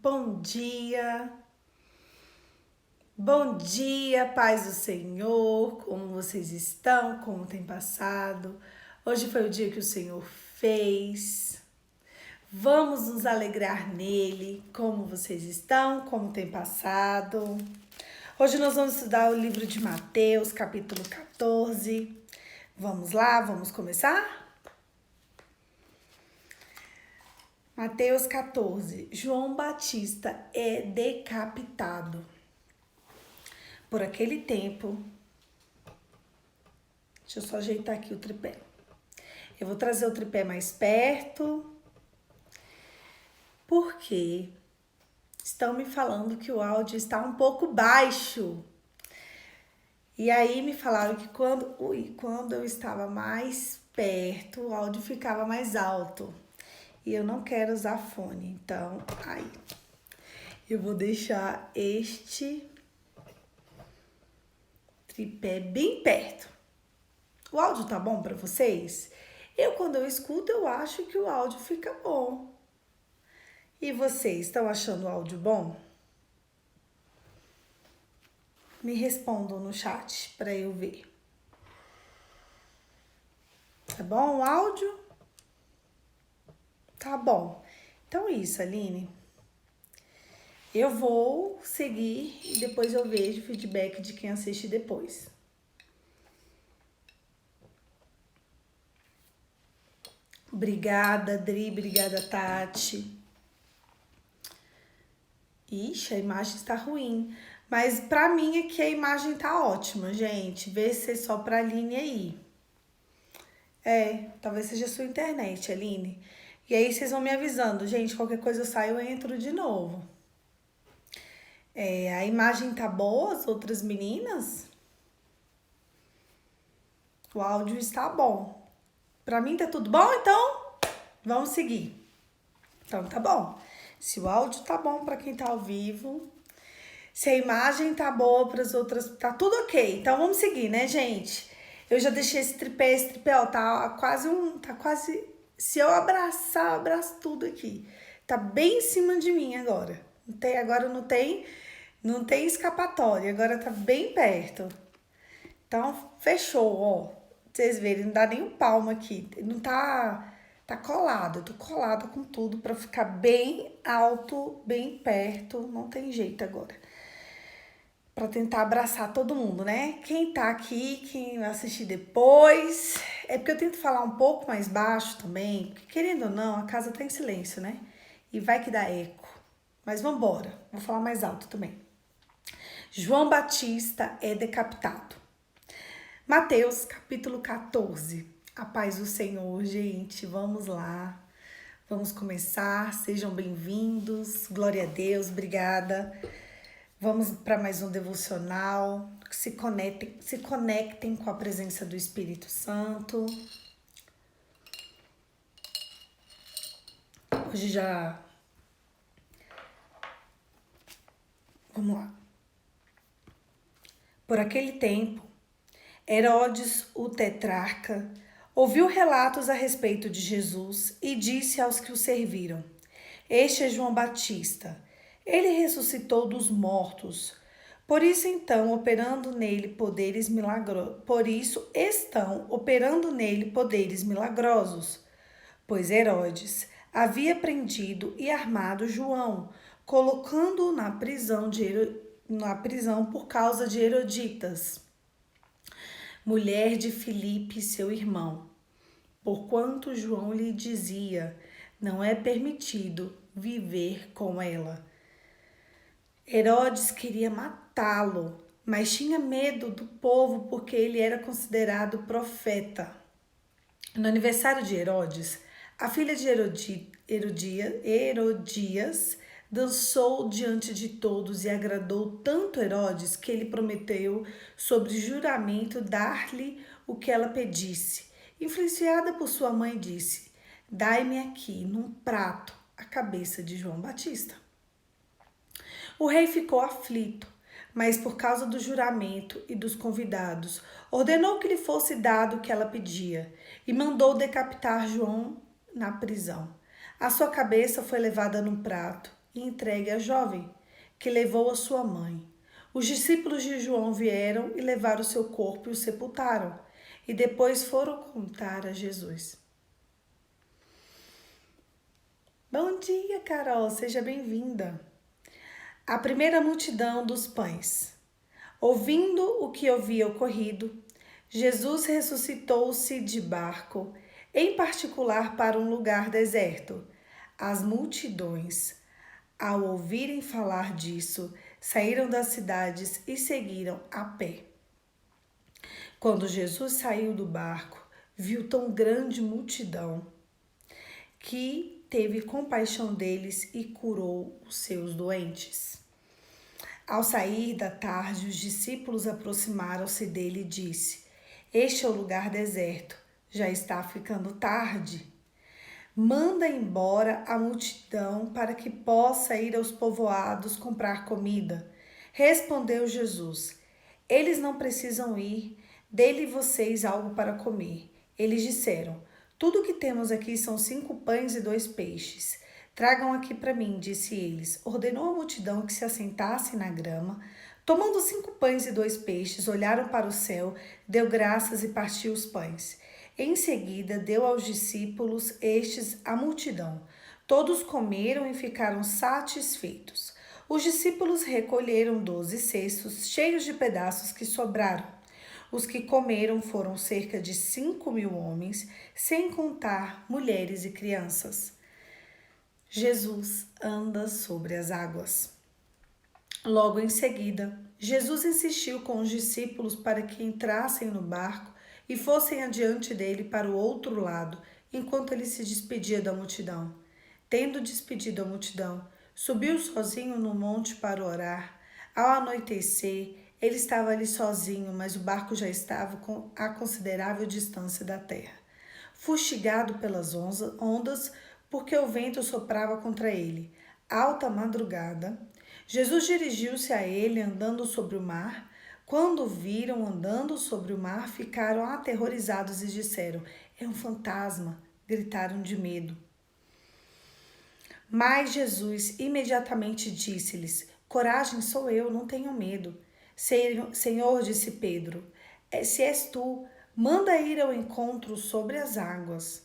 Bom dia, paz do Senhor, como vocês estão, como tem passado? Hoje foi o dia que o Senhor fez, vamos nos alegrar nele, como vocês estão, como tem passado? Hoje nós vamos estudar o livro de Mateus, capítulo 14, vamos lá, vamos começar? Mateus 14, João Batista é decapitado. Por aquele tempo, deixa eu só ajeitar aqui o tripé. Eu vou trazer o tripé mais perto, porque estão me falando que o áudio está um pouco baixo. E aí me falaram que quando eu estava mais perto, o áudio ficava mais alto. E eu não quero usar fone, então aí eu vou deixar este tripé bem perto. O áudio tá bom para vocês? Quando eu escuto, eu acho que o áudio fica bom. E vocês, estão achando o áudio bom? Me respondam no chat para eu ver. Tá bom o áudio? Tá bom. Então é isso, Aline. Eu vou seguir e depois eu vejo o feedback de quem assiste depois. Obrigada, Dri. Obrigada, Tati. Ixi, a imagem está ruim. Mas pra mim aqui a imagem tá ótima, gente. Vê se é só pra Aline aí. Talvez seja a sua internet, Aline. E aí vocês vão me avisando. Gente, qualquer coisa eu saio, eu entro de novo. A imagem tá boa, as outras meninas? O áudio está bom. Pra mim tá tudo bom, então vamos seguir. Então tá bom. Se o áudio tá bom pra quem tá ao vivo, se a imagem tá boa para as outras, tá tudo ok. Então vamos seguir, né, gente? Eu já deixei esse tripé, ó, tá quase, se eu abraçar, eu abraço tudo aqui. Tá bem em cima de mim agora. Não tem escapatória, agora tá bem perto. Então fechou, ó. Pra vocês verem, não dá nem um palmo aqui. Não tá colado, eu tô colada com tudo para ficar bem alto, bem perto, não tem jeito agora. Para tentar abraçar todo mundo, né? Quem tá aqui, quem vai assistir depois. É porque eu tento falar um pouco mais baixo também, porque querendo ou não, a casa tá em silêncio, né? E vai que dá eco. Mas vambora, vou falar mais alto também. João Batista é decapitado. Mateus, capítulo 14. A paz do Senhor, gente, vamos lá. Vamos começar, sejam bem-vindos. Glória a Deus, obrigada. Vamos para mais um devocional. Se conectem com a presença do Espírito Santo. Hoje já... Vamos lá. Por aquele tempo, Herodes, o tetrarca, ouviu relatos a respeito de Jesus e disse aos que o serviram: Este é João Batista. Ele ressuscitou dos mortos. Por isso estão operando nele poderes milagrosos. Pois Herodes havia prendido e armado João, colocando-o na prisão por causa de Herodias, mulher de Filipe, seu irmão. Porquanto João lhe dizia: não é permitido viver com ela. Herodes queria matá-lo, mas tinha medo do povo porque ele era considerado profeta. No aniversário de Herodes, a filha de Herodias dançou diante de todos e agradou tanto Herodes que ele prometeu, sobre juramento, dar-lhe o que ela pedisse. Influenciada por sua mãe, disse: Dai-me aqui, num prato, a cabeça de João Batista. O rei ficou aflito, mas por causa do juramento e dos convidados, ordenou que lhe fosse dado o que ela pedia e mandou decapitar João na prisão. A sua cabeça foi levada num prato e entregue a jovem, que levou a sua mãe. Os discípulos de João vieram e levaram o seu corpo e o sepultaram, e depois foram contar a Jesus. Bom dia, Carol, seja bem-vinda. A primeira multidão dos pães. Ouvindo o que havia ocorrido, Jesus ressuscitou-se de barco, em particular para um lugar deserto. As multidões, ao ouvirem falar disso, saíram das cidades e seguiram a pé. Quando Jesus saiu do barco, viu tão grande multidão que teve compaixão deles e curou os seus doentes. Ao sair da tarde, os discípulos aproximaram-se dele e disse: Este é o lugar deserto, já está ficando tarde. Manda embora a multidão para que possa ir aos povoados comprar comida. Respondeu Jesus: Eles não precisam ir, dê-lhe vocês algo para comer. Eles disseram: Tudo o que temos aqui são 5 pães e 2 peixes. Tragam aqui para mim, disse eles. Ordenou a multidão que se assentasse na grama. Tomando 5 pães e 2 peixes, olharam para o céu, deu graças e partiu os pães. Em seguida, deu aos discípulos estes à multidão. Todos comeram e ficaram satisfeitos. Os discípulos recolheram 12 cestos cheios de pedaços que sobraram. Os que comeram foram cerca de 5.000 homens, sem contar mulheres e crianças. Jesus anda sobre as águas. Logo em seguida, Jesus insistiu com os discípulos para que entrassem no barco e fossem adiante dele para o outro lado, enquanto ele se despedia da multidão. Tendo despedido a multidão, subiu sozinho no monte para orar. Ao anoitecer, ele estava ali sozinho, mas o barco já estava a considerável distância da terra. Fustigado pelas ondas, porque o vento soprava contra ele. Alta madrugada, Jesus dirigiu-se a ele andando sobre o mar. Quando o viram andando sobre o mar, ficaram aterrorizados e disseram: É um fantasma! Gritaram de medo. Mas Jesus imediatamente disse-lhes: Coragem, sou eu, não tenham medo. Senhor, disse Pedro, se és tu, manda ir ao encontro sobre as águas.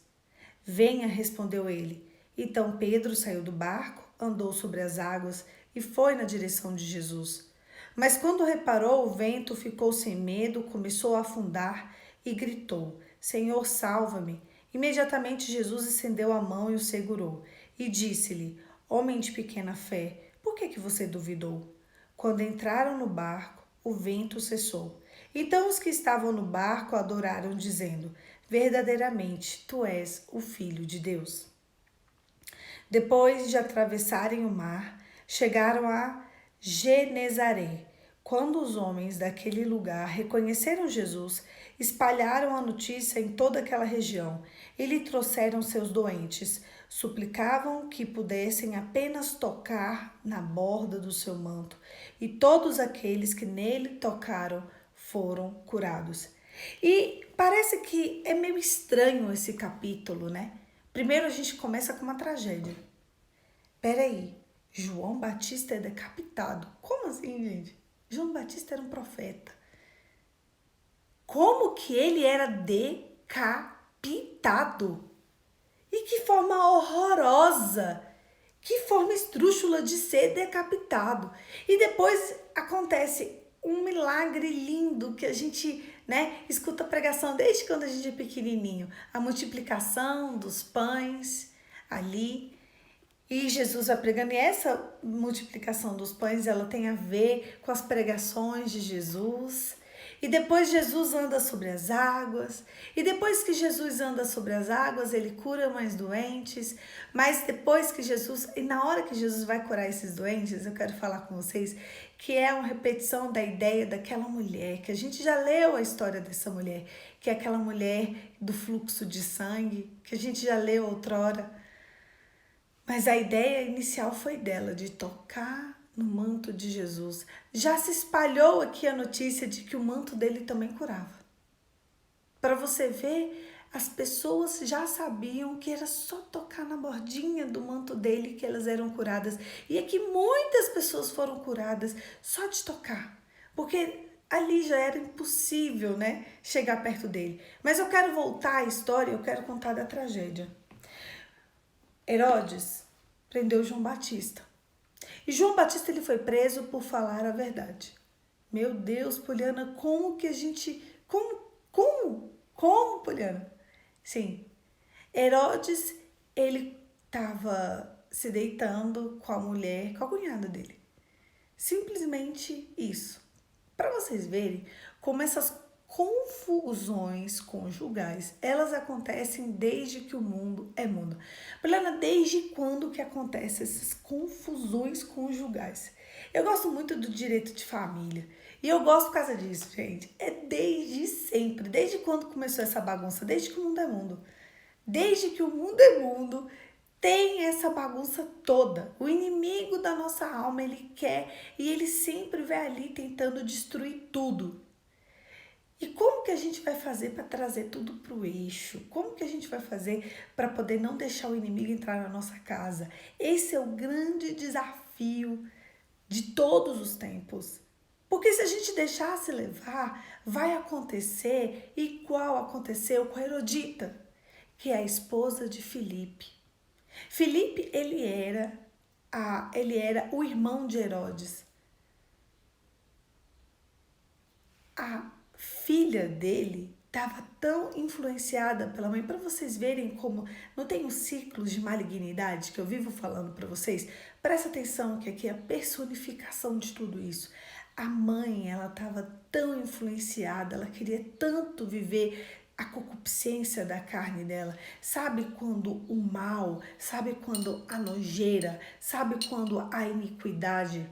Venha, respondeu ele. Então Pedro saiu do barco, andou sobre as águas e foi na direção de Jesus. Mas quando reparou o vento, ficou sem medo, começou a afundar e gritou: Senhor, salva-me! Imediatamente Jesus estendeu a mão e o segurou e disse-lhe: Homem de pequena fé, por que você duvidou? Quando entraram no barco, o vento cessou. Então os que estavam no barco adoraram, dizendo: Verdadeiramente, tu és o Filho de Deus. Depois de atravessarem o mar, chegaram a Genezaré. Quando os homens daquele lugar reconheceram Jesus, espalharam a notícia em toda aquela região e lhe trouxeram seus doentes. Suplicavam que pudessem apenas tocar na borda do seu manto, e todos aqueles que nele tocaram foram curados. E parece que é meio estranho esse capítulo, né? Primeiro a gente começa com uma tragédia. Peraí, João Batista é decapitado. Como assim, gente? João Batista era um profeta. Como que ele era decapitado? E que forma horrorosa, que forma esdrúxula de ser decapitado. E depois acontece um milagre lindo que a gente, escuta a pregação desde quando a gente é pequenininho. A multiplicação dos pães ali. E Jesus vai pregando, e essa multiplicação dos pães, ela tem a ver com as pregações de Jesus. E depois Jesus anda sobre as águas. E depois que Jesus anda sobre as águas, ele cura mais doentes. Mas depois que Jesus, e na hora que Jesus vai curar esses doentes, eu quero falar com vocês que é uma repetição da ideia daquela mulher, que a gente já leu a história dessa mulher, que é aquela mulher do fluxo de sangue, que a gente já leu outrora. Mas a ideia inicial foi dela, de tocar no manto de Jesus. Já se espalhou aqui a notícia de que o manto dele também curava. Para você ver As pessoas já sabiam que era só tocar na bordinha do manto dele que elas eram curadas. E é que muitas pessoas foram curadas só de tocar. Porque ali já era impossível, né, chegar perto dele. Mas eu quero voltar à história, eu quero contar da tragédia. Herodes prendeu João Batista. E João Batista ele foi preso por falar a verdade. Meu Deus, Poliana, como que a gente... Como, Poliana? Sim, Herodes, ele estava se deitando com a mulher, com a cunhada dele. Simplesmente isso. Para vocês verem como essas confusões conjugais, elas acontecem desde que o mundo é mundo. Poliana, desde quando que acontecem essas confusões conjugais? Eu gosto muito do direito de família. E eu gosto por causa disso, gente. É desde sempre. Desde quando começou essa bagunça? Desde que o mundo é mundo. Desde que o mundo é mundo, tem essa bagunça toda. O inimigo da nossa alma, ele quer e ele sempre vai ali tentando destruir tudo. E como que a gente vai fazer para trazer tudo para o eixo? Como que a gente vai fazer para poder não deixar o inimigo entrar na nossa casa? Esse é o grande desafio de todos os tempos. Porque se a gente deixar se levar, vai acontecer igual aconteceu com a Herodita, que é a esposa de Filipe. Filipe, ele era o irmão de Herodes. A filha dele estava tão influenciada pela mãe, para vocês verem como não tem os ciclos de malignidade que eu vivo falando para vocês. Presta atenção que aqui é a personificação de tudo isso. A mãe, ela estava tão influenciada, ela queria tanto viver a concupiscência da carne dela. Sabe quando o mal, sabe quando a nojeira, sabe quando a iniquidade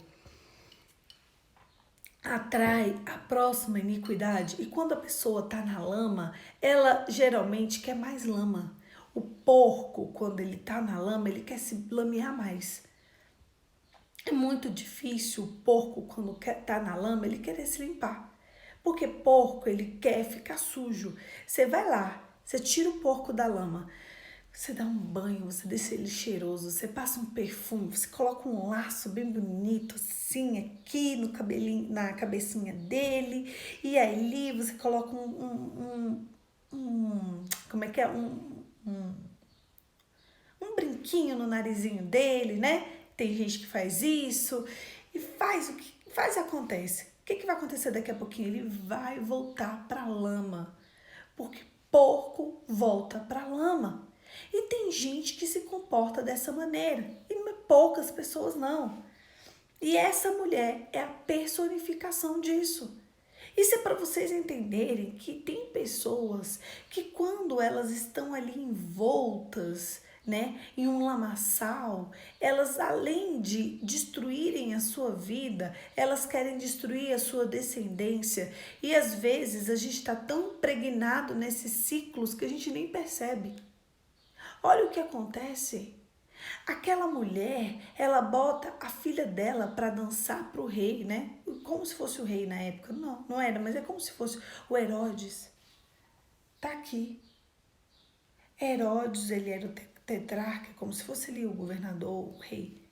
atrai a próxima iniquidade? E quando a pessoa está na lama, ela geralmente quer mais lama. O porco, quando ele está na lama, ele quer se lamear mais. É muito difícil o porco, quando está na lama, ele querer se limpar. Porque porco, ele quer ficar sujo. Você vai lá, você tira o porco da lama, você dá um banho, você deixa ele cheiroso, você passa um perfume, você coloca um laço bem bonito assim aqui no cabelinho, na cabecinha dele, e ali você coloca como é que é? Um brinquinho no narizinho dele, né? Tem gente que faz isso e faz o que faz e acontece. O que vai acontecer daqui a pouquinho? Ele vai voltar para a lama, porque porco volta para a lama. E tem gente que se comporta dessa maneira, e poucas pessoas não. E essa mulher é a personificação disso. Isso é para vocês entenderem que tem pessoas que quando elas estão ali envoltas, né, em um lamaçal, elas além de destruírem a sua vida, elas querem destruir a sua descendência. E às vezes a gente está tão impregnado nesses ciclos que a gente nem percebe. Olha o que acontece. Aquela mulher, ela bota a filha dela para dançar para o rei, né? Como se fosse o rei na época. Não, não era, mas é como se fosse o Herodes. Tá aqui. Herodes, ele era o tetrarca, como se fosse ali o governador, o rei.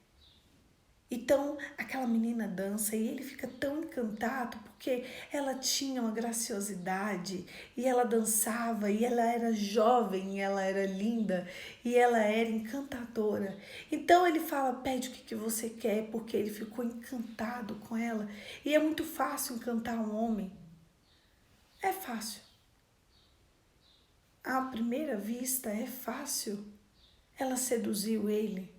Então, aquela menina dança e ele fica tão encantado porque ela tinha uma graciosidade e ela dançava e ela era jovem, e ela era linda e ela era encantadora. Então, ele fala, pede o que você quer, porque ele ficou encantado com ela. E é muito fácil encantar um homem. É fácil. À primeira vista é fácil. Ela seduziu ele.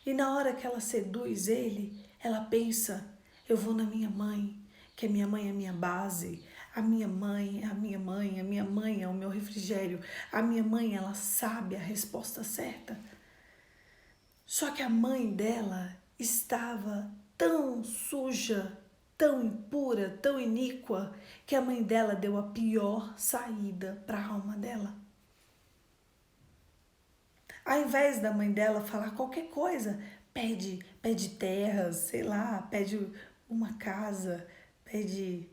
E na hora que ela seduz ele, ela pensa, eu vou na minha mãe, que a minha mãe é a minha base. A minha mãe é a minha mãe, a minha mãe é o meu refrigério. A minha mãe, ela sabe a resposta certa. Só que a mãe dela estava tão suja, tão impura, tão iníqua, que a mãe dela deu a pior saída para a alma dela. Ao invés da mãe dela falar qualquer coisa, pede terras, sei lá, pede uma casa, pede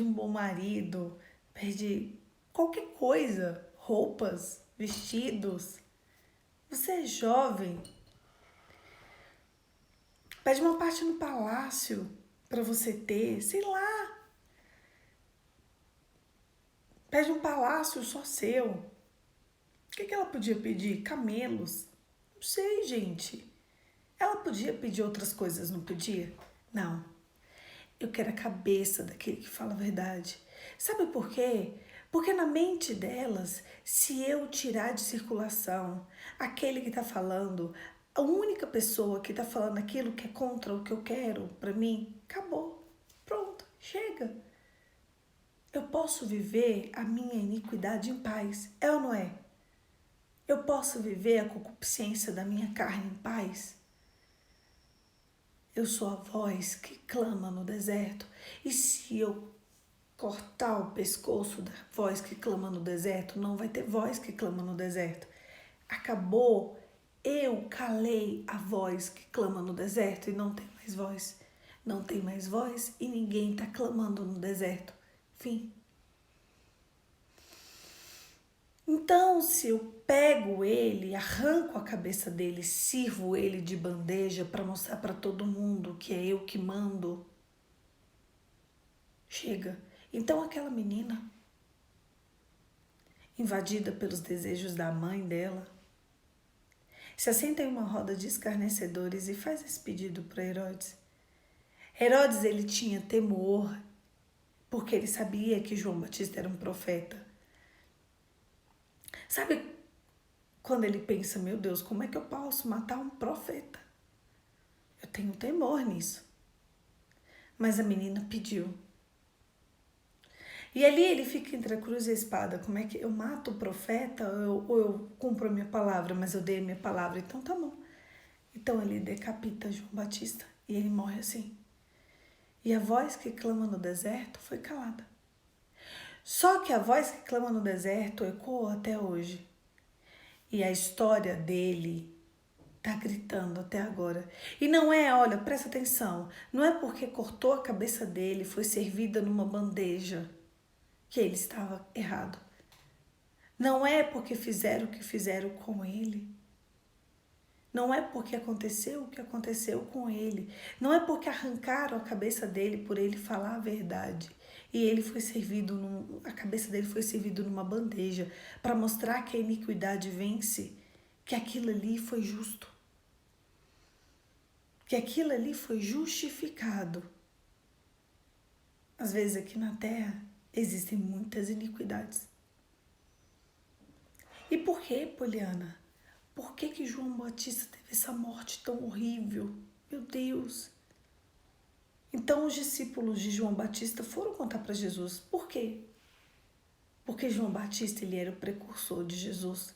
um bom marido, pede qualquer coisa. roupas, vestidos. Você é jovem. Pede uma parte no palácio para você ter, sei lá. Pede um palácio só seu. O que ela podia pedir? Camelos? Não sei, gente. Ela podia pedir outras coisas, não podia? Não. Eu quero a cabeça daquele que fala a verdade. Sabe por quê? Porque na mente delas, se eu tirar de circulação aquele que está falando, a única pessoa que está falando aquilo que é contra o que eu quero para mim, acabou. Pronto, chega. Eu posso viver a minha iniquidade em paz, é ou não é? Eu posso viver a concupiscência da minha carne em paz? Eu sou a voz que clama no deserto. E se eu cortar o pescoço da voz que clama no deserto, não vai ter voz que clama no deserto. Acabou. Eu calei a voz que clama no deserto e não tem mais voz. Não tem mais voz e ninguém está clamando no deserto. Fim. Então, se eu pego ele, arranco a cabeça dele, sirvo ele de bandeja para mostrar para todo mundo que é eu que mando, chega. Então, aquela menina, invadida pelos desejos da mãe dela, se assenta em uma roda de escarnecedores e faz esse pedido para Herodes. Herodes, ele tinha temor, porque ele sabia que João Batista era um profeta. Sabe quando ele pensa, meu Deus, como é que eu posso matar um profeta? Eu tenho temor nisso. Mas a menina pediu. E ali ele fica entre a cruz e a espada. Como é que eu mato o profeta ou eu cumpro a minha palavra, mas eu dei a minha palavra, então tá bom. Então ele decapita João Batista e ele morre assim. E a voz que clama no deserto foi calada. Só que a voz que clama no deserto ecoa até hoje. E a história dele tá gritando até agora. E não é, olha, presta atenção, não é porque cortou a cabeça dele, foi servida numa bandeja, que ele estava errado. Não é porque fizeram o que fizeram com ele. Não é porque aconteceu o que aconteceu com ele. Não é porque arrancaram a cabeça dele por ele falar a verdade. E ele foi servido, a cabeça dele foi servida numa bandeja para mostrar que a iniquidade vence, que aquilo ali foi justo. Que aquilo ali foi justificado. Às vezes aqui na terra existem muitas iniquidades. E por que, Poliana? Por que João Batista teve essa morte tão horrível? Meu Deus! Então os discípulos de João Batista foram contar para Jesus. Por quê? Porque João Batista, ele era o precursor de Jesus.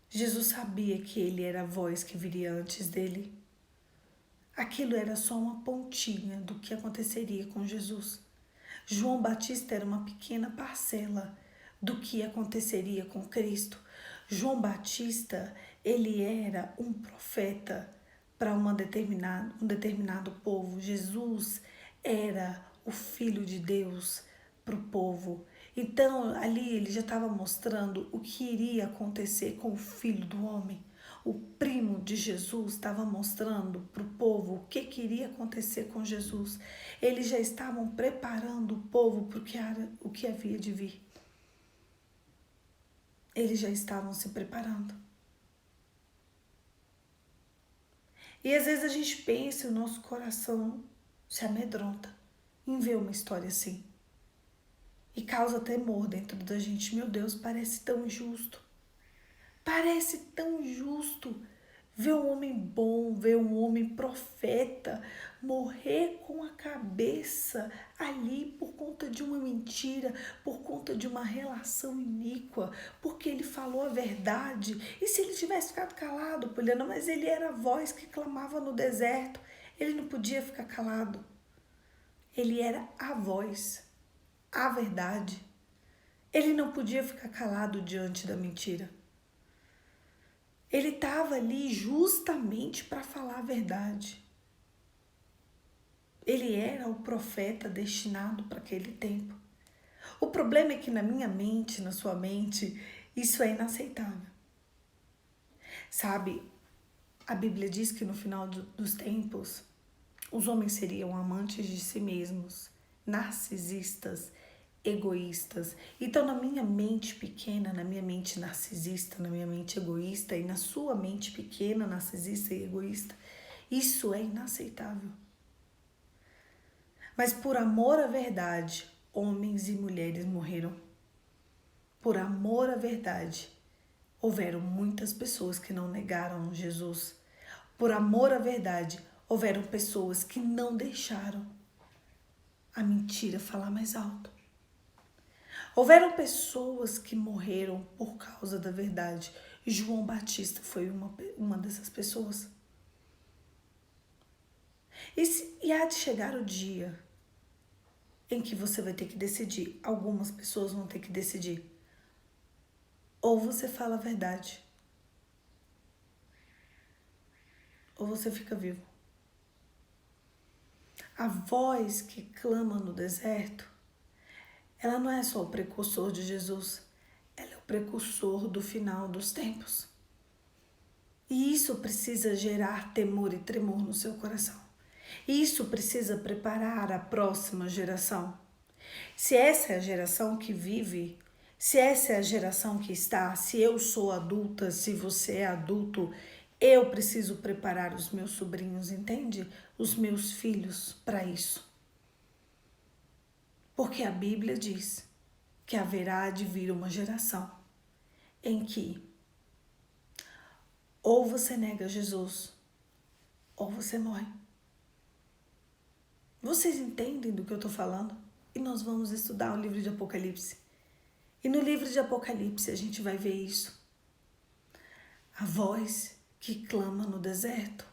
Jesus sabia que ele era a voz que viria antes dele. Aquilo era só uma pontinha do que aconteceria com Jesus. João Batista era uma pequena parcela do que aconteceria com Cristo. João Batista, ele era um profeta para um determinado povo. Jesus era o Filho de Deus para o povo. Então, ali ele já estava mostrando o que iria acontecer com o Filho do Homem. O primo de Jesus estava mostrando para o povo o que iria acontecer com Jesus. Eles já estavam preparando o povo para o que havia de vir. Eles já estavam se preparando. E às vezes a gente pensa, o nosso coração se amedronta em ver uma história assim. E causa temor dentro da gente. Meu Deus, parece tão injusto. Parece tão injusto ver um homem bom, ver um homem profeta morrer com a cabeça ali por conta de uma mentira, por conta de uma relação iníqua, porque ele falou a verdade. E se ele tivesse ficado calado, Poliana, mas ele era a voz que clamava no deserto, ele não podia ficar calado. Ele era a voz, a verdade. Ele não podia ficar calado diante da mentira. Ele estava ali justamente para falar a verdade. Ele era o profeta destinado para aquele tempo. O problema é que na minha mente, na sua mente, isso é inaceitável. Sabe, a Bíblia diz que no final dos tempos, os homens seriam amantes de si mesmos, narcisistas, egoístas. Então, na minha mente pequena, na minha mente narcisista, na minha mente egoísta e na sua mente pequena, narcisista e egoísta, isso é inaceitável. Mas por amor à verdade, homens e mulheres morreram. Por amor à verdade, houveram muitas pessoas que não negaram Jesus. Por amor à verdade, houveram pessoas que não deixaram a mentira falar mais alto. Houveram pessoas que morreram por causa da verdade. João Batista foi uma dessas pessoas. E há de chegar o dia em que você vai ter que decidir. Algumas pessoas vão ter que decidir. Ou você fala a verdade, ou você fica vivo. A voz que clama no deserto, ela não é só o precursor de Jesus, ela é o precursor do final dos tempos. E isso precisa gerar temor e tremor no seu coração. Isso precisa preparar a próxima geração. Se essa é a geração que vive, se essa é a geração que está, se eu sou adulta, se você é adulto, eu preciso preparar os meus sobrinhos, entende? Os meus filhos para isso. Porque a Bíblia diz que haverá de vir uma geração em que ou você nega Jesus ou você morre. Vocês entendem do que eu estou falando? E nós vamos estudar o livro de Apocalipse. E no livro de Apocalipse a gente vai ver isso. A voz que clama no deserto.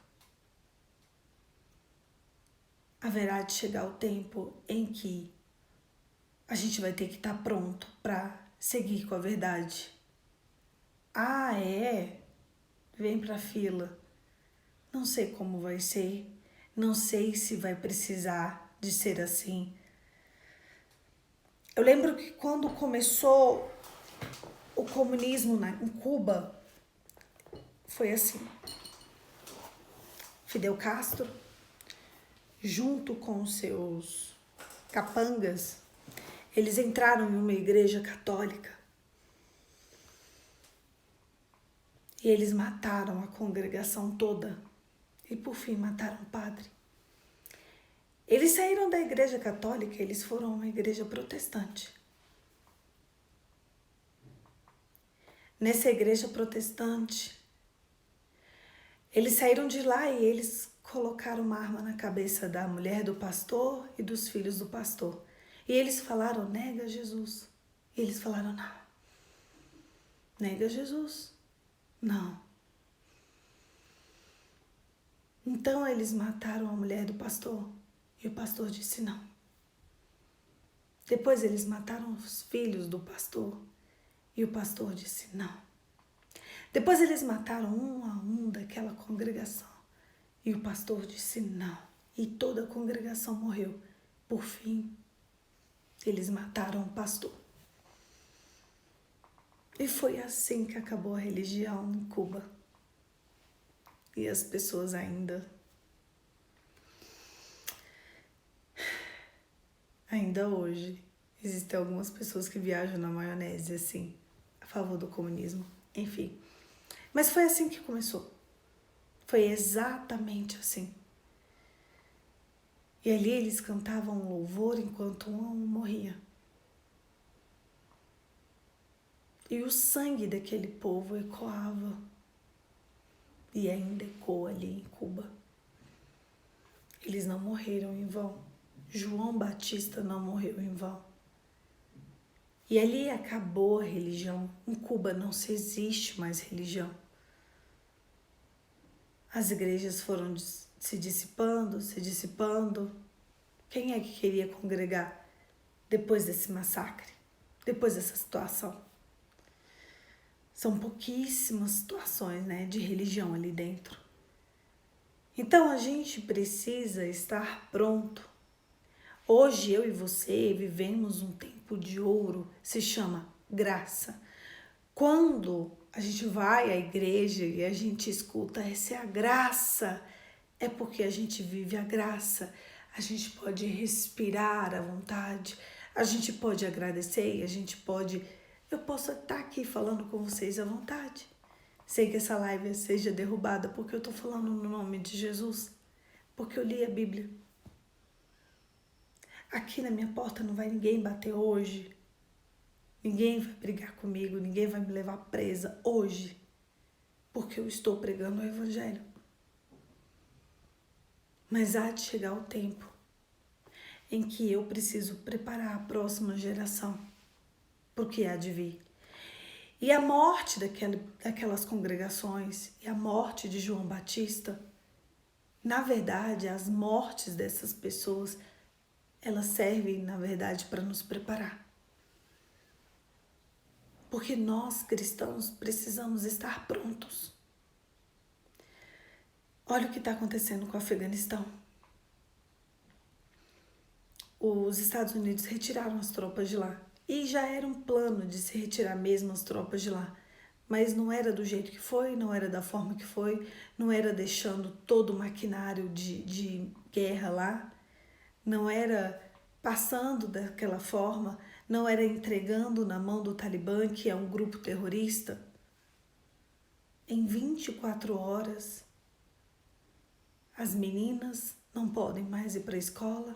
Haverá de chegar o tempo em que a gente vai ter que estar pronto para seguir com a verdade. Ah, é? Vem para a fila. Não sei como vai ser. Não sei se vai precisar de ser assim. Eu lembro que quando começou o comunismo em Cuba, foi assim. Fidel Castro, junto com seus capangas, eles entraram em uma igreja católica e eles mataram a congregação toda e por fim mataram o padre. Eles saíram da igreja católica, eles foram a uma igreja protestante. Nessa igreja protestante, eles saíram de lá e eles colocaram uma arma na cabeça da mulher do pastor e dos filhos do pastor. E eles falaram, nega Jesus. E eles falaram, não. Nega Jesus. Não. Então eles mataram a mulher do pastor e o pastor disse não. Depois eles mataram os filhos do pastor e o pastor disse não. Depois eles mataram um a um daquela congregação e o pastor disse não. E toda a congregação morreu. Por fim, eles mataram o pastor. E foi assim que acabou a religião em Cuba. E as pessoas ainda hoje, existem algumas pessoas que viajam na maionese, assim, a favor do comunismo, enfim. Mas foi assim que começou. Foi exatamente assim. E ali eles cantavam louvor enquanto um a um morria. E o sangue daquele povo ecoava. E ainda ecoa ali em Cuba. Eles não morreram em vão. João Batista não morreu em vão. E ali acabou a religião. Em Cuba não se existe mais religião. As igrejas foram se dissipando, se dissipando. Quem é que queria congregar depois desse massacre? Depois dessa situação? São pouquíssimas situações, né, de religião ali dentro. Então a gente precisa estar pronto Hoje eu e você vivemos um tempo de ouro, se chama graça. Quando a gente vai à igreja e a gente escuta, essa é a graça, é porque a gente vive a graça. A gente pode respirar à vontade, a gente pode agradecer, eu posso estar aqui falando com vocês à vontade. Sei que essa live seja derrubada porque eu estou falando no nome de Jesus, porque eu li a Bíblia. Aqui na minha porta não vai ninguém bater hoje. Ninguém vai brigar comigo, ninguém vai me levar presa hoje, porque eu estou pregando o Evangelho. Mas há de chegar o tempo em que eu preciso preparar a próxima geração para o que há de vir. E a morte daquelas congregações e a morte de João Batista, na verdade, as mortes dessas pessoas, elas servem, na verdade, para nos preparar. Porque nós, cristãos, precisamos estar prontos. Olha o que está acontecendo com o Afeganistão. Os Estados Unidos retiraram as tropas de lá. E já era um plano de se retirar mesmo as tropas de lá. Mas não era do jeito que foi, não era da forma que foi, não era deixando todo o maquinário de guerra lá, não era passando daquela forma, não era entregando na mão do Talibã, que é um grupo terrorista. Em 24 horas, as meninas não podem mais ir para a escola,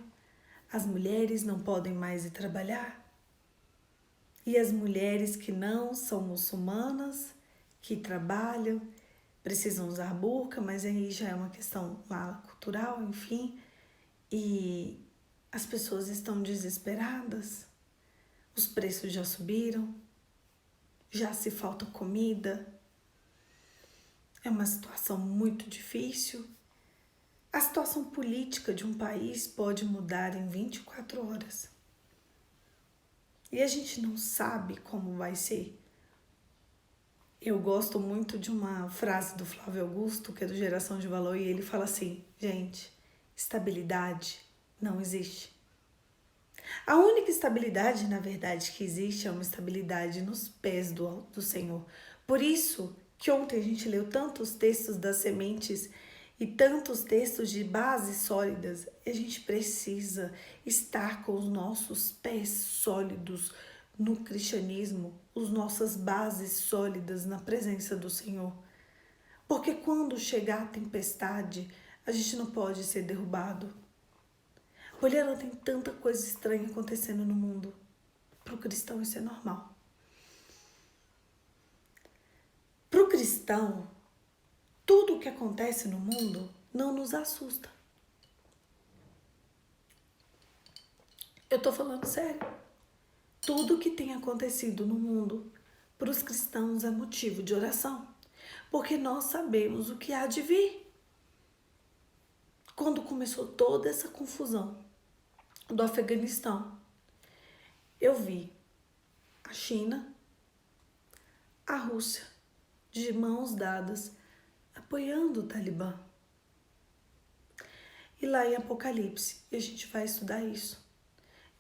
as mulheres não podem mais ir trabalhar. E as mulheres que não são muçulmanas, que trabalham, precisam usar burca, mas aí já é uma questão lá cultural, enfim. E as pessoas estão desesperadas, os preços já subiram, já se falta comida. É uma situação muito difícil. A situação política de um país pode mudar em 24 horas. E a gente não sabe como vai ser. Eu gosto muito de uma frase do Flávio Augusto, que é do Geração de Valor, e ele fala assim: gente, estabilidade não existe. A única estabilidade, na verdade, que existe é uma estabilidade nos pés do Senhor. Por isso que ontem a gente leu tantos textos das sementes e tantos textos de bases sólidas. A gente precisa estar com os nossos pés sólidos no cristianismo, as nossas bases sólidas na presença do Senhor. Porque quando chegar a tempestade, a gente não pode ser derrubado. Olhando, tem tanta coisa estranha acontecendo no mundo. Para o cristão isso é normal. Para o cristão, tudo o que acontece no mundo não nos assusta. Eu estou falando sério. Tudo o que tem acontecido no mundo, para os cristãos é motivo de oração. Porque nós sabemos o que há de vir. Quando começou toda essa confusão do Afeganistão, eu vi a China, a Rússia, de mãos dadas, apoiando o Talibã. E lá em Apocalipse, e a gente vai estudar isso,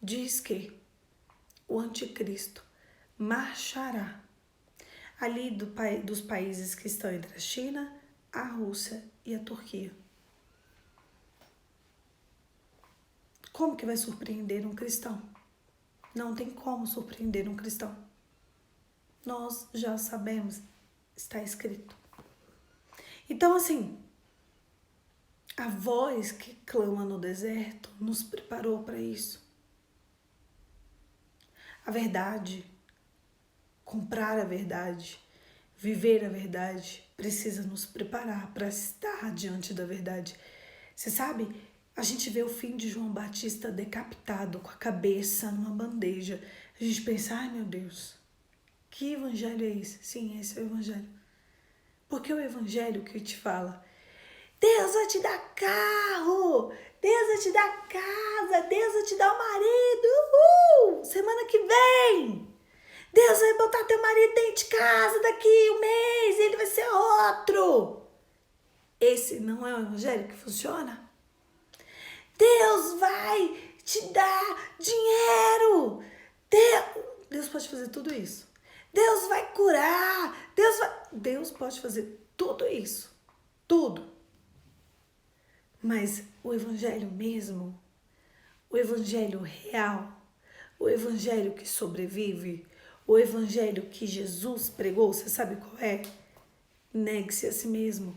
diz que o anticristo marchará ali dos países que estão entre a China, a Rússia e a Turquia. Como que vai surpreender um cristão? Não tem como surpreender um cristão. Nós já sabemos, está escrito. Então, assim, a voz que clama no deserto nos preparou para isso. A verdade, comprar a verdade, viver a verdade, precisa nos preparar para estar diante da verdade. Você sabe, a gente vê o fim de João Batista decapitado com a cabeça numa bandeja. A gente pensa, ai meu Deus, que evangelho é esse? Sim, esse é o evangelho. Porque o evangelho que te fala, Deus vai te dar carro, Deus vai te dar casa, Deus vai te dar um marido, semana que vem. Deus vai botar teu marido dentro de casa daqui um mês, ele vai ser outro. Esse não é o evangelho que funciona? Deus vai te dar dinheiro. Deus pode fazer tudo isso. Deus vai curar. Deus pode fazer tudo isso. Tudo. Mas o evangelho mesmo, o evangelho real, o evangelho que sobrevive, o evangelho que Jesus pregou, você sabe qual é? Negue-se a si mesmo,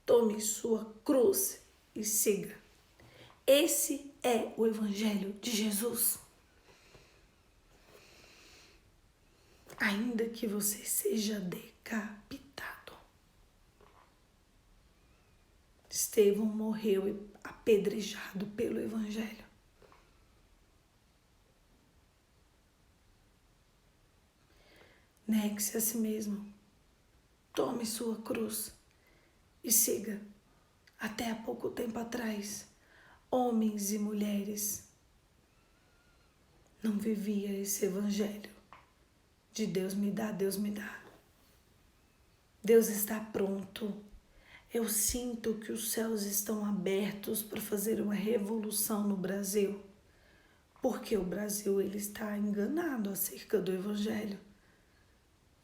tome sua cruz e siga. Esse é o evangelho de Jesus. Ainda que você seja decapitado. Estevão morreu apedrejado pelo evangelho. Negue-se a si mesmo, tome sua cruz e siga. Até há pouco tempo atrás, homens e mulheres não viviam esse evangelho de Deus me dá, Deus me dá. Deus está pronto. Eu sinto que os céus estão abertos para fazer uma revolução no Brasil, porque o Brasil ele está enganado acerca do evangelho.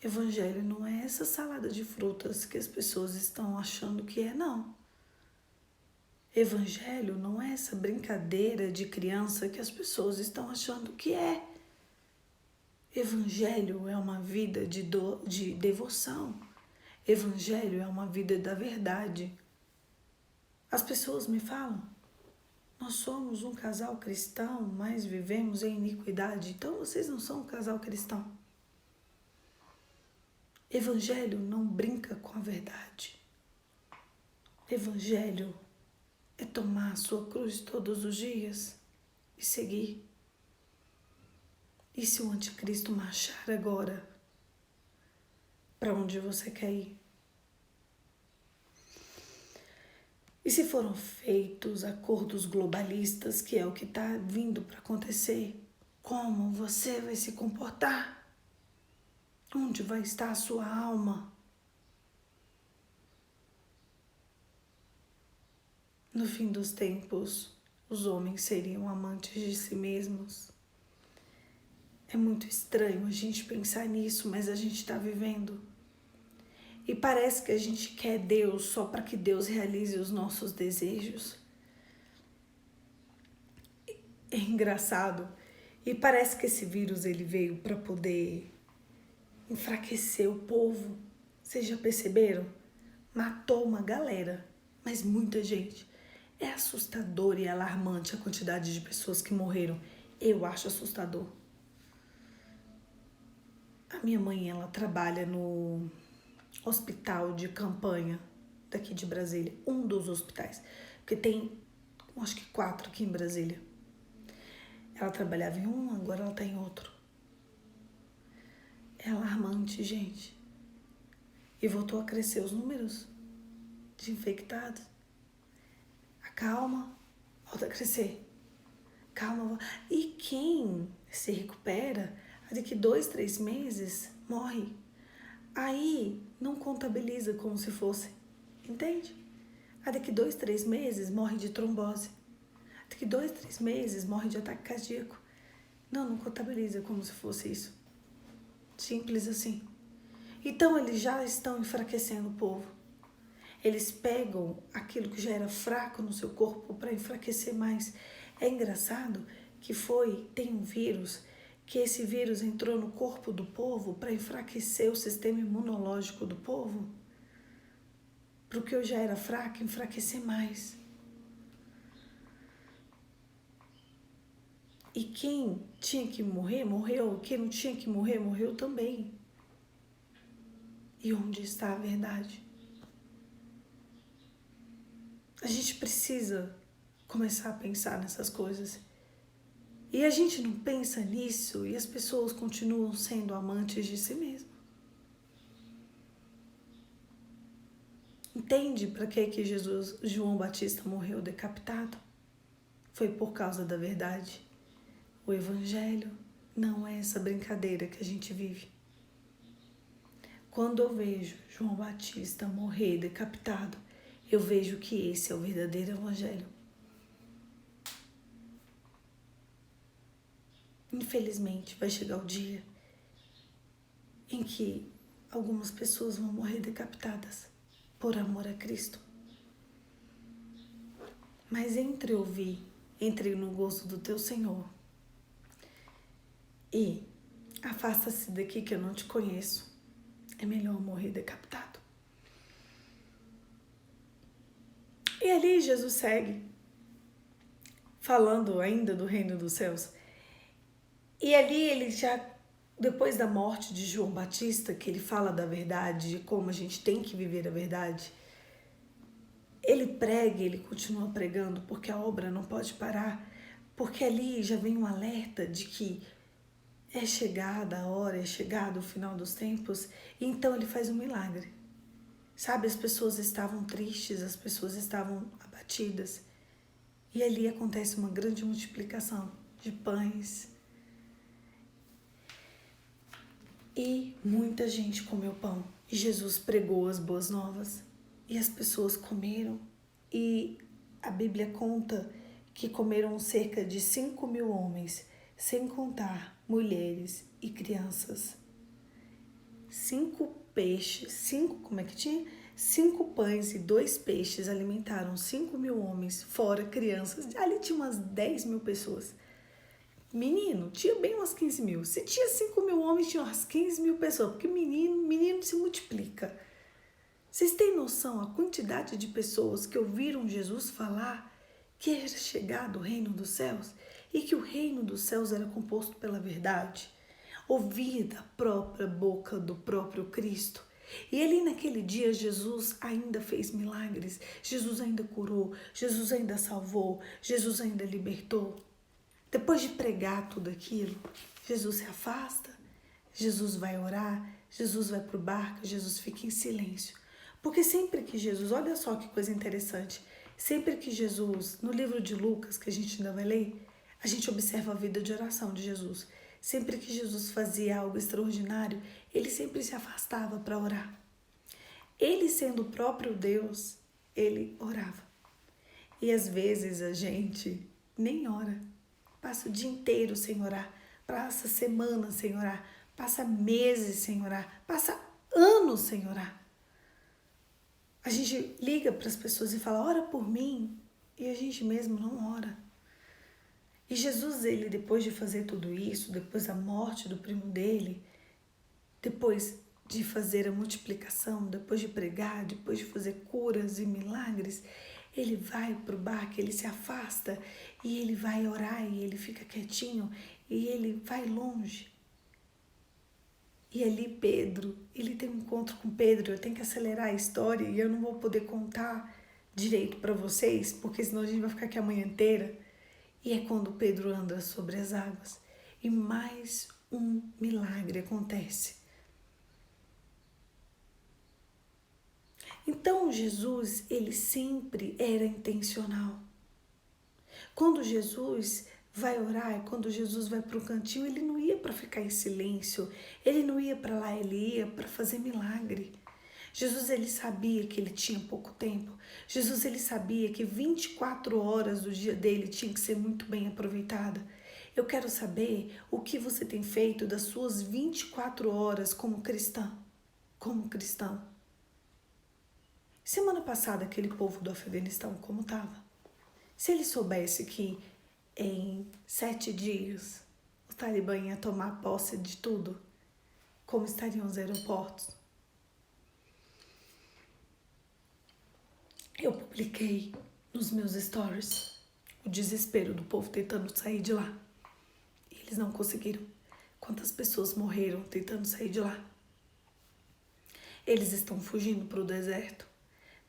Evangelho não é essa salada de frutas que as pessoas estão achando que é, não. Evangelho não é essa brincadeira de criança que as pessoas estão achando que é. Evangelho é uma vida de devoção. Evangelho é uma vida da verdade. As pessoas me falam, nós somos um casal cristão, mas vivemos em iniquidade. Então vocês não são um casal cristão. Evangelho não brinca com a verdade. Evangelho é tomar a sua cruz todos os dias e seguir. E se o anticristo marchar agora, para onde você quer ir? E se foram feitos acordos globalistas, que é o que está vindo para acontecer, como você vai se comportar? Onde vai estar a sua alma? No fim dos tempos, os homens seriam amantes de si mesmos. É muito estranho a gente pensar nisso, mas a gente está vivendo. E parece que a gente quer Deus só para que Deus realize os nossos desejos. É engraçado. E parece que esse vírus ele veio para poder enfraquecer o povo. Vocês já perceberam? Matou uma galera, mas muita gente. É assustador e alarmante a quantidade de pessoas que morreram. Eu acho assustador. A minha mãe, ela trabalha no hospital de campanha daqui de Brasília. Um dos hospitais. Porque tem, acho que 4 aqui em Brasília. Ela trabalhava em um, agora ela tá em outro. É alarmante, gente. E voltou a crescer os números de infectados. Calma, volta a crescer. Calma. E quem se recupera, daqui 2, 3 meses, morre. Aí não contabiliza como se fosse. Entende? Daqui 2, 3 meses, morre de trombose. Daqui 2, 3 meses, morre de ataque cardíaco. Não contabiliza como se fosse isso. Simples assim. Então, eles já estão enfraquecendo o povo. Eles pegam aquilo que já era fraco no seu corpo para enfraquecer mais. É engraçado que tem um vírus, que esse vírus entrou no corpo do povo para enfraquecer o sistema imunológico do povo. Para o que eu já era fraco, enfraquecer mais. E quem tinha que morrer, morreu. Quem não tinha que morrer, morreu também. E onde está a verdade? A gente precisa começar a pensar nessas coisas. E a gente não pensa nisso e as pessoas continuam sendo amantes de si mesmas. Entende para que João Batista morreu decapitado? Foi por causa da verdade. O evangelho não é essa brincadeira que a gente vive. Quando eu vejo João Batista morrer decapitado, eu vejo que esse é o verdadeiro evangelho. infelizmente, vai chegar o dia em que algumas pessoas vão morrer decapitadas por amor a Cristo. Mas entre no gozo do teu Senhor e afasta-se daqui que eu não te conheço. É melhor morrer decapitado. E ali Jesus segue, falando ainda do reino dos céus. E ali ele já, depois da morte de João Batista, que ele fala da verdade, de como a gente tem que viver a verdade, ele prega, ele continua pregando, porque a obra não pode parar, porque ali já vem um alerta de que é chegada a hora, é chegado o final dos tempos, e então ele faz um milagre. Sabe, as pessoas estavam tristes, as pessoas estavam abatidas, e ali acontece uma grande multiplicação de pães, e muita gente comeu pão, e Jesus pregou as boas novas, e as pessoas comeram, e a Bíblia conta que comeram cerca de 5.000 homens, sem contar mulheres e crianças. 5 pães e 2 peixes alimentaram 5.000 homens, fora crianças. Ali tinha umas 10.000 pessoas. Menino, tinha bem umas 15.000. Se tinha 5.000 homens, tinha umas 15.000 pessoas, porque menino se multiplica. Vocês têm noção a quantidade de pessoas que ouviram Jesus falar que era chegado o reino dos céus e que o reino dos céus era composto pela verdade? Ouvir da própria boca do próprio Cristo. E ali naquele dia Jesus ainda fez milagres, Jesus ainda curou, Jesus ainda salvou, Jesus ainda libertou. Depois de pregar tudo aquilo, Jesus se afasta, Jesus vai orar, Jesus vai para o barco, Jesus fica em silêncio. Porque sempre que Jesus, olha só que coisa interessante, sempre que Jesus, no livro de Lucas, que a gente ainda vai ler, a gente observa a vida de oração de Jesus. Sempre que Jesus fazia algo extraordinário, ele sempre se afastava para orar. Ele sendo o próprio Deus, ele orava. E às vezes a gente nem ora, passa o dia inteiro sem orar, passa semanas sem orar, passa meses sem orar, passa anos sem orar. A gente liga para as pessoas e fala, ora por mim, e a gente mesmo não ora. E Jesus, ele depois de fazer tudo isso, depois da morte do primo dele, depois de fazer a multiplicação, depois de pregar, depois de fazer curas e milagres, ele vai para o barco, ele se afasta e ele vai orar e ele fica quietinho e ele vai longe. E ali Pedro, ele tem um encontro com Pedro, eu tenho que acelerar a história e eu não vou poder contar direito para vocês, porque senão a gente vai ficar aqui a manhã inteira. E é quando Pedro anda sobre as águas e mais um milagre acontece. Então Jesus, ele sempre era intencional. Quando Jesus vai orar, quando Jesus vai para o cantinho, ele não ia para ficar em silêncio, ele não ia para lá, ele ia para fazer milagre. Jesus, ele sabia que ele tinha pouco tempo. Jesus, ele sabia que 24 horas do dia dele tinha que ser muito bem aproveitada. Eu quero saber o que você tem feito das suas 24 horas como cristã, como cristão. Semana passada, aquele povo do Afeganistão, como estava? Se ele soubesse que em 7 dias o Talibã ia tomar posse de tudo, como estariam os aeroportos? Eu publiquei nos meus stories o desespero do povo tentando sair de lá. E eles não conseguiram. Quantas pessoas morreram tentando sair de lá? Eles estão fugindo para o deserto.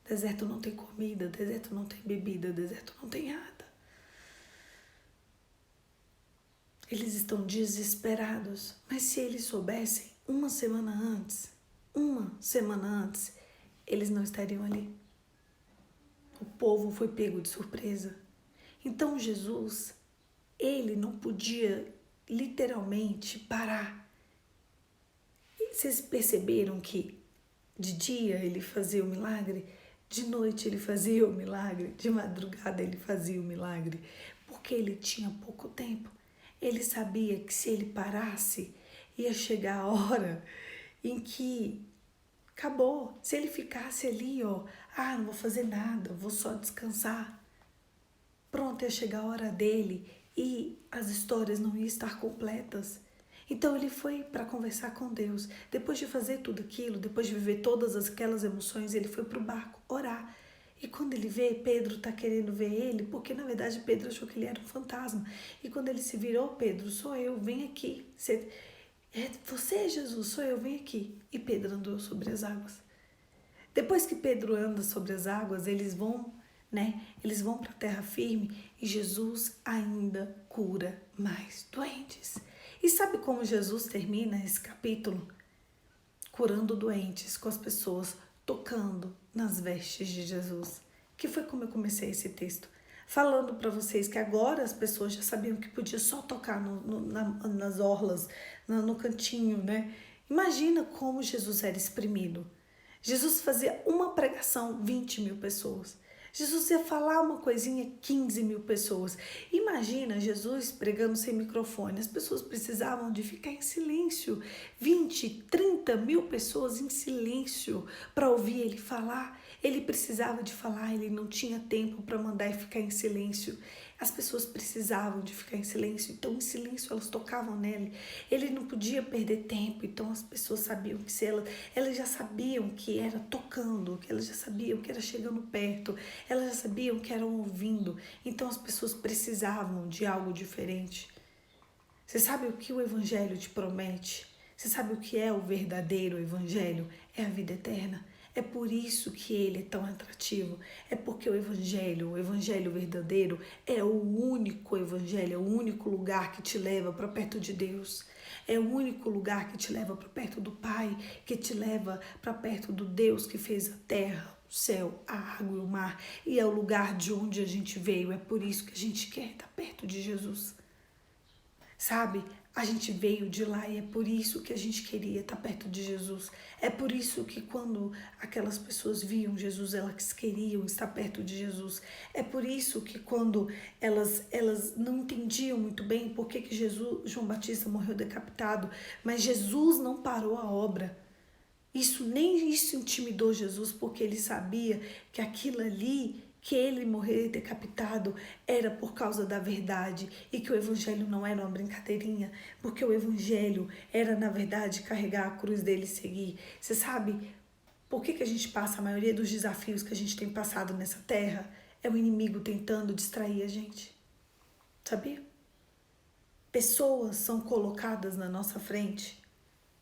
Deserto não tem comida, deserto não tem bebida, deserto não tem nada. Eles estão desesperados. Mas se eles soubessem uma semana antes, eles não estariam ali. O povo foi pego de surpresa. Então Jesus, ele não podia literalmente parar. Vocês perceberam que de dia ele fazia o milagre, de noite ele fazia o milagre, de madrugada ele fazia o milagre, porque ele tinha pouco tempo. Ele sabia que se ele parasse, ia chegar a hora em que acabou. Se ele ficasse ali, ó, não vou fazer nada, vou só descansar. Pronto, ia chegar a hora dele e as histórias não iam estar completas. Então ele foi para conversar com Deus. Depois de fazer tudo aquilo, depois de viver todas aquelas emoções, ele foi para o barco orar. E quando ele vê, Pedro está querendo ver ele, porque na verdade Pedro achou que ele era um fantasma. E quando ele se virou, Pedro, sou eu, vem aqui. Você, Jesus, sou eu, vem aqui. E Pedro andou sobre as águas. Depois que Pedro anda sobre as águas, eles vão para a terra firme e Jesus ainda cura mais doentes. E sabe como Jesus termina esse capítulo? Curando doentes, com as pessoas tocando nas vestes de Jesus. Que foi como eu comecei esse texto. Falando para vocês que agora as pessoas já sabiam que podia só tocar nas orlas, no cantinho, né? Imagina como Jesus era exprimido. Jesus fazia uma pregação, 20.000 pessoas. Jesus ia falar uma coisinha, 15.000 pessoas. Imagina Jesus pregando sem microfone. As pessoas precisavam de ficar em silêncio. 20, 30.000 pessoas em silêncio para ouvir ele falar. Ele precisava de falar, ele não tinha tempo para mandar e ficar em silêncio. As pessoas precisavam de ficar em silêncio, então em silêncio elas tocavam nele. Ele não podia perder tempo, então as pessoas sabiam que se elas já sabiam que era tocando, que elas já sabiam que era chegando perto, elas já sabiam que eram ouvindo, então as pessoas precisavam de algo diferente. Você sabe o que o Evangelho te promete? Você sabe o que é o verdadeiro Evangelho? É a vida eterna. É por isso que ele é tão atrativo. É porque o Evangelho verdadeiro, é o único Evangelho, é o único lugar que te leva para perto de Deus. É o único lugar que te leva para perto do Pai, que te leva para perto do Deus que fez a terra, o céu, a água e o mar. E é o lugar de onde a gente veio. É por isso que a gente quer estar perto de Jesus. Sabe? A gente veio de lá e é por isso que a gente queria estar perto de Jesus. É por isso que quando aquelas pessoas viam Jesus, elas queriam estar perto de Jesus. É por isso que quando elas não entendiam muito bem por que João Batista morreu decapitado, mas Jesus não parou a obra. Nem isso intimidou Jesus, porque ele sabia que aquilo ali, que ele morrer decapitado, era por causa da verdade e que o evangelho não era uma brincadeirinha, porque o evangelho era, na verdade, carregar a cruz dele e seguir. Você sabe por que a gente passa a maioria dos desafios que a gente tem passado nessa terra? É o inimigo tentando distrair a gente. Sabia? Pessoas são colocadas na nossa frente,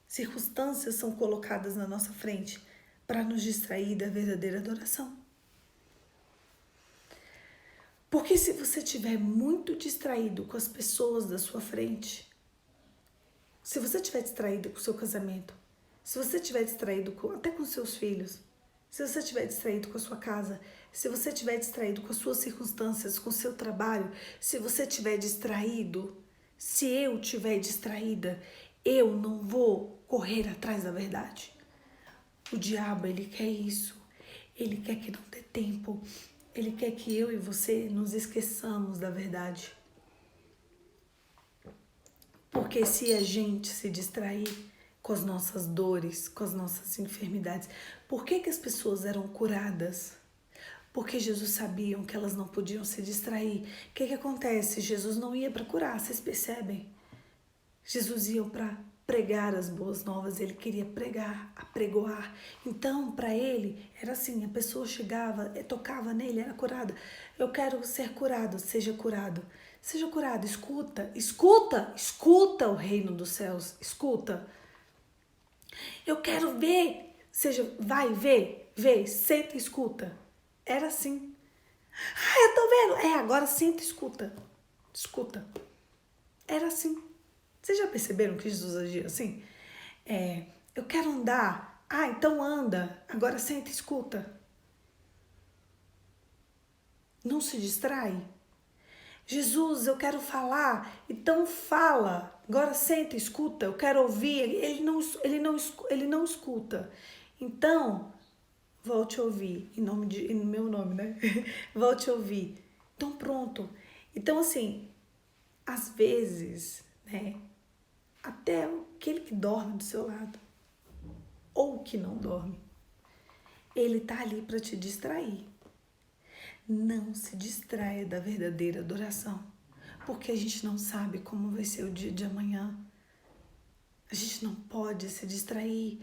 circunstâncias são colocadas na nossa frente para nos distrair da verdadeira adoração. Porque se você estiver muito distraído com as pessoas da sua frente, se você estiver distraído com o seu casamento, se você estiver distraído até com seus filhos, se você estiver distraído com a sua casa, se você estiver distraído com as suas circunstâncias, com o seu trabalho, se você estiver distraído, se eu estiver distraída, eu não vou correr atrás da verdade. O diabo, ele quer isso. Ele quer que não dê tempo. Ele quer que eu e você nos esqueçamos da verdade. Porque se a gente se distrair com as nossas dores, com as nossas enfermidades, por que as pessoas eram curadas? Porque Jesus sabia que elas não podiam se distrair. O que acontece? Jesus não ia para curar, vocês percebem? Jesus ia para pregar as boas novas, ele queria pregar, apregoar. Então, para ele, era assim, a pessoa chegava, tocava nele, era curada. Eu quero ser curado, seja curado. Seja curado, escuta o reino dos céus, escuta. Eu quero ver, vai ver, senta e escuta. Era assim. Eu tô vendo. Agora senta e escuta. Era assim. Vocês já perceberam que Jesus agia assim? Eu quero andar. Então anda. Agora senta e escuta. Não se distrai. Jesus, eu quero falar. Então fala. Agora senta e escuta. Eu quero ouvir. Ele não escuta. Então, volte a ouvir. Em meu nome, né? Volte a ouvir. Então pronto. Então assim, Às vezes, né, até aquele que dorme do seu lado, ou que não dorme, ele tá ali para te distrair. Não se distraia da verdadeira adoração, porque a gente não sabe como vai ser o dia de amanhã. A gente não pode se distrair.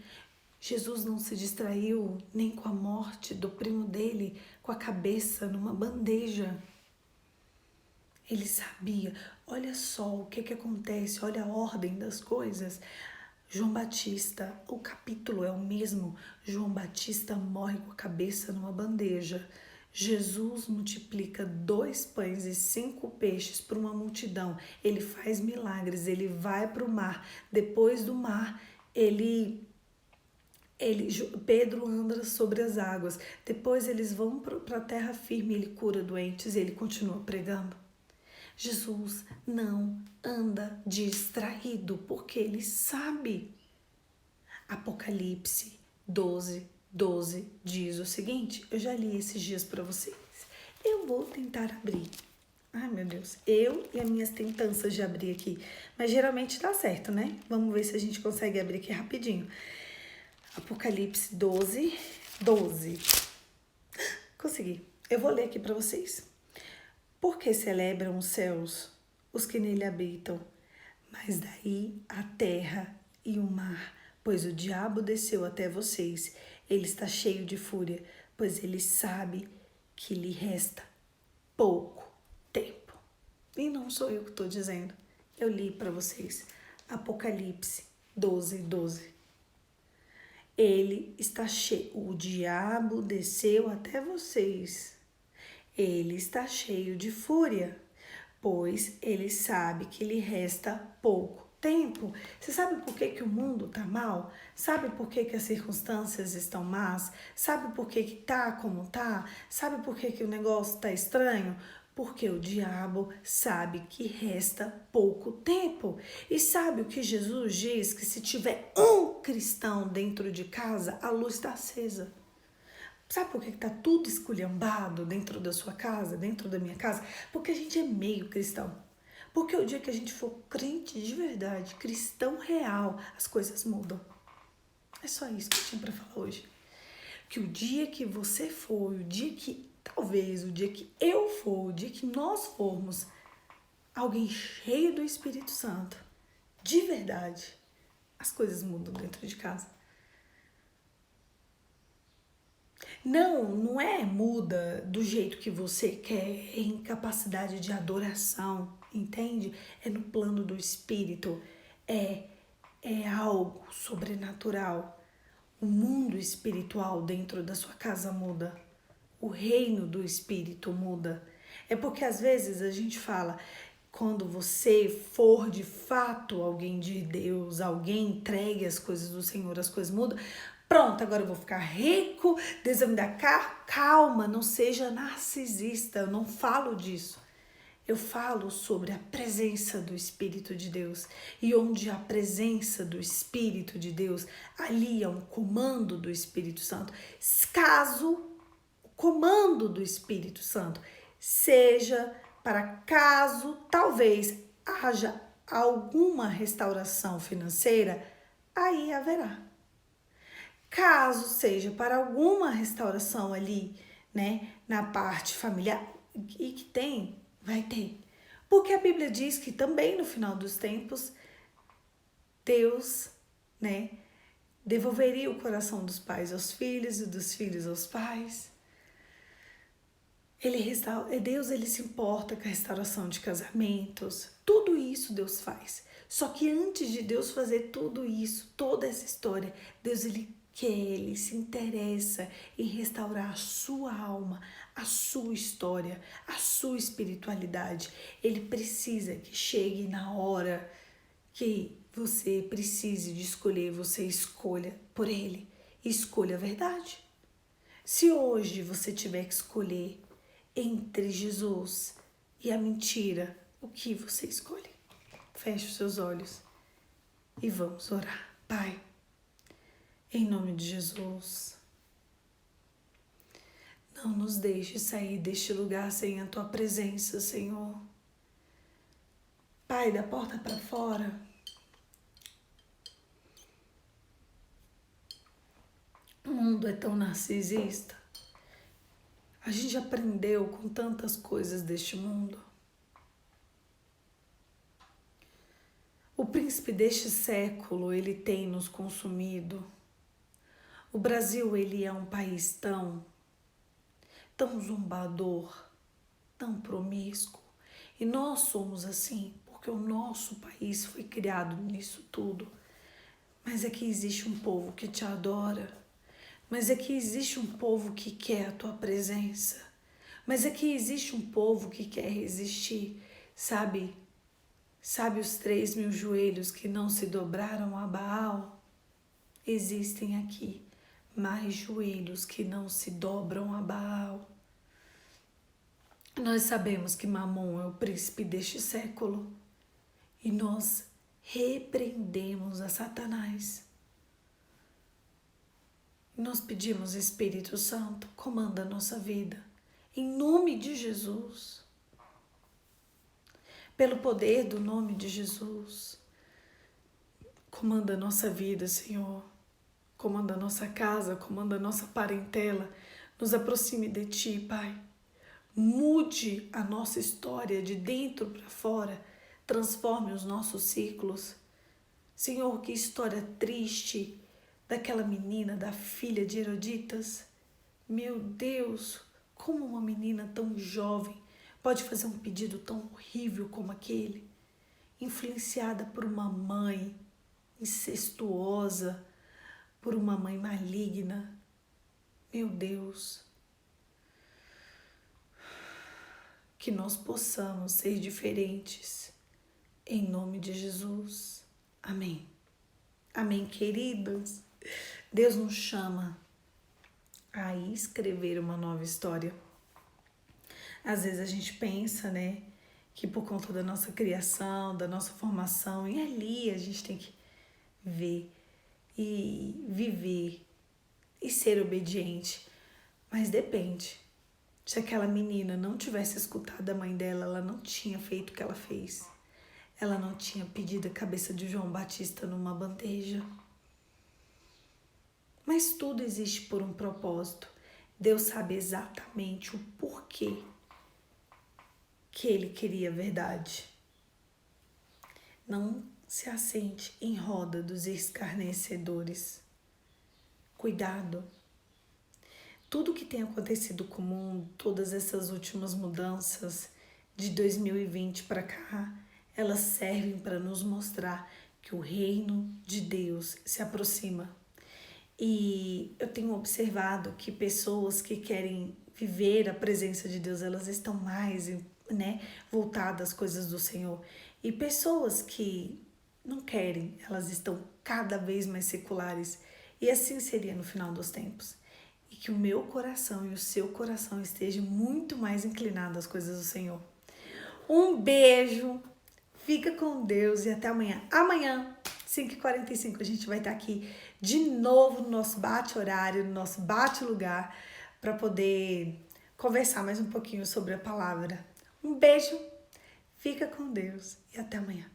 Jesus não se distraiu nem com a morte do primo dele, com a cabeça numa bandeja. Ele sabia. Olha só o que acontece, olha a ordem das coisas. João Batista, o capítulo é o mesmo. João Batista morre com a cabeça numa bandeja. Jesus multiplica 2 pães e 5 peixes para uma multidão. Ele faz milagres, ele vai para o mar. Depois do mar, Pedro anda sobre as águas. Depois eles vão para a terra firme, ele cura doentes e ele continua pregando. Jesus não anda distraído, porque ele sabe. Apocalipse 12 diz o seguinte, eu já li esses dias para vocês. Eu vou tentar abrir. Ai, meu Deus, eu e as minhas tentanças de abrir aqui. Mas geralmente dá certo, né? Vamos ver se a gente consegue abrir aqui rapidinho. Apocalipse 12. Consegui. Eu vou ler aqui para vocês. Porque celebram os céus os que nele habitam, mas daí a terra e o mar, pois o diabo desceu até vocês. Ele está cheio de fúria, pois ele sabe que lhe resta pouco tempo. E não sou eu que estou dizendo, eu li para vocês. Apocalipse 12. Ele está cheio, o diabo desceu até vocês. Ele está cheio de fúria, pois ele sabe que lhe resta pouco tempo. Você sabe por que o mundo está mal? Sabe por que as circunstâncias estão más? Sabe por que tá como tá? Sabe por que o negócio está estranho? Porque o diabo sabe que resta pouco tempo. E sabe o que Jesus diz? Que se tiver um cristão dentro de casa, a luz está acesa. Sabe por que tá tudo esculhambado dentro da sua casa, dentro da minha casa? Porque a gente é meio cristão. Porque o dia que a gente for crente de verdade, cristão real, as coisas mudam. É só isso que eu tinha para falar hoje. Que o dia que você for, o dia que, talvez, o dia que eu for, o dia que nós formos alguém cheio do Espírito Santo, de verdade, as coisas mudam dentro de casa. Não é muda do jeito que você quer, é incapacidade de adoração, entende? É no plano do espírito, é algo sobrenatural. O mundo espiritual dentro da sua casa muda, o reino do espírito muda. É porque às vezes a gente fala, quando você for de fato alguém de Deus, alguém entregue as coisas do Senhor, as coisas mudam. Pronto, agora eu vou ficar rico, Deus vai me dar carro. Calma, não seja narcisista, eu não falo disso. Eu falo sobre a presença do Espírito de Deus. E onde há a presença do Espírito de Deus, ali há um comando do Espírito Santo. Caso o comando do Espírito Santo seja para caso talvez haja alguma restauração financeira, aí haverá. Caso seja para alguma restauração ali, né, na parte familiar, e que tem, vai ter. Porque a Bíblia diz que também no final dos tempos, Deus, né, devolveria o coração dos pais aos filhos e dos filhos aos pais. Deus, ele se importa com a restauração de casamentos. Tudo isso Deus faz. Só que antes de Deus fazer tudo isso, toda essa história, Deus, ele se interessa em restaurar a sua alma, a sua história, a sua espiritualidade. Ele precisa que chegue na hora que você precise de escolher, você escolha por ele. Escolha a verdade. Se hoje você tiver que escolher entre Jesus e a mentira, o que você escolhe? Feche os seus olhos e vamos orar. Pai, em nome de Jesus, não nos deixe sair deste lugar sem a Tua presença, Senhor. Pai, da porta para fora, o mundo é tão narcisista. A gente aprendeu com tantas coisas deste mundo. O príncipe deste século, ele tem nos consumido. O Brasil, ele é um país tão zombador, tão promíscuo. E nós somos assim, porque o nosso país foi criado nisso tudo. Mas é que existe um povo que te adora. Mas é que existe um povo que quer a tua presença. Mas é que existe um povo que quer resistir. Sabe os 3.000 joelhos que não se dobraram a Baal? Existem aqui mais joelhos que não se dobram a Baal. Nós sabemos que Mamon é o príncipe deste século e nós repreendemos a Satanás. Nós pedimos, Espírito Santo, comanda a nossa vida, em nome de Jesus. Pelo poder do nome de Jesus, comanda a nossa vida, Senhor. Comanda a nossa casa, comanda a nossa parentela. Nos aproxime de Ti, Pai. Mude a nossa história de dentro para fora. Transforme os nossos ciclos. Senhor, que história triste daquela menina, da filha de Herodias. Meu Deus, como uma menina tão jovem pode fazer um pedido tão horrível como aquele? Influenciada por uma mãe incestuosa, por uma mãe maligna. Meu Deus, que nós possamos ser diferentes, em nome de Jesus. Amém. Amém, queridos. Deus nos chama a escrever uma nova história. Às vezes a gente pensa, né, que por conta da nossa criação, da nossa formação, e ali a gente tem que ver e viver e ser obediente. Mas depende. Se aquela menina não tivesse escutado a mãe dela, ela não tinha feito o que ela fez. Ela não tinha pedido a cabeça de João Batista numa bandeja. Mas tudo existe por um propósito. Deus sabe exatamente o porquê que Ele queria a verdade. Não se assente em roda dos escarnecedores. Cuidado. Tudo que tem acontecido com o mundo, todas essas últimas mudanças de 2020 para cá, elas servem para nos mostrar que o reino de Deus se aproxima. E eu tenho observado que pessoas que querem viver a presença de Deus, elas estão mais, né, voltadas às coisas do Senhor. E pessoas que não querem, elas estão cada vez mais seculares. E assim seria no final dos tempos. E que o meu coração e o seu coração estejam muito mais inclinados às coisas do Senhor. Um beijo, fica com Deus e até amanhã. Amanhã, 5h45, a gente vai estar aqui de novo no nosso bate-horário, no nosso bate-lugar, para poder conversar mais um pouquinho sobre a palavra. Um beijo, fica com Deus e até amanhã.